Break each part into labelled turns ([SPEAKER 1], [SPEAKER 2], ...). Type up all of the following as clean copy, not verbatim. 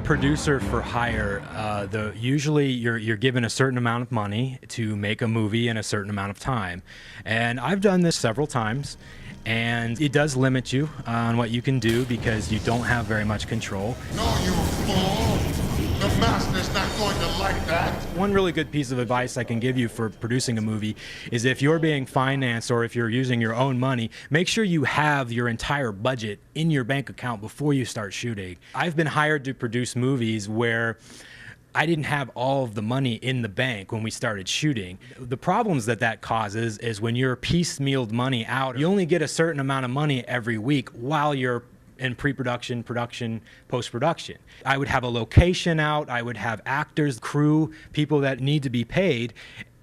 [SPEAKER 1] producer for hire, usually you're given a certain amount of money to make a movie in a certain amount of time. And I've done this several times, and it does limit you on what you can do because you don't have very much control.
[SPEAKER 2] No, you fool! The master's not going to like that.
[SPEAKER 1] One really good piece of advice I can give you for producing a movie is if you're being financed or if you're using your own money, make sure you have your entire budget in your bank account before you start shooting. I've been hired to produce movies where I didn't have all of the money in the bank when we started shooting. The problems that causes is when you're piecemealed money out, you only get a certain amount of money every week while you're in pre-production, production, post-production. I would have a location out, I would have actors, crew, people that need to be paid,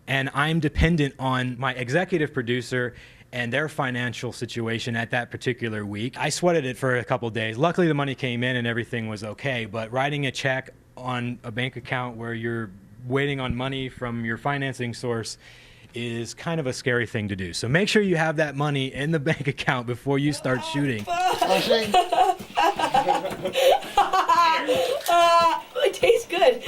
[SPEAKER 1] and I'm dependent on my executive producer and their financial situation at that particular week. I sweated it for a couple days. Luckily the money came in and everything was okay, but writing a check on a bank account where you're waiting on money from your financing source is kind of a scary thing to do. So make sure you have that money in the bank account before you start shooting.
[SPEAKER 3] It tastes good.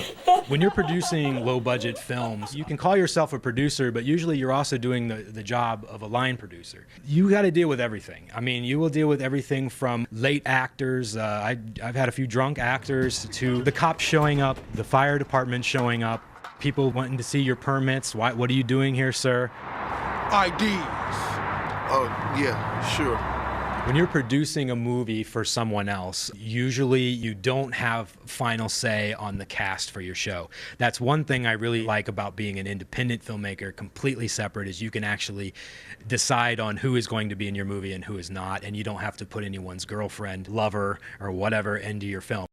[SPEAKER 1] When you're producing low-budget films, you can call yourself a producer, but usually you're also doing the job of a line producer. You got to deal with everything. I mean, you will deal with everything from late actors, I've had a few drunk actors, to the cops showing up, the fire department showing up, people wanting to see your permits. What are you doing here, sir?
[SPEAKER 2] IDs. Oh, yeah, sure.
[SPEAKER 1] When you're producing a movie for someone else, usually you don't have final say on the cast for your show. That's one thing I really like about being an independent filmmaker, completely separate, is you can actually decide on who is going to be in your movie and who is not, and you don't have to put anyone's girlfriend, lover, or whatever into your film.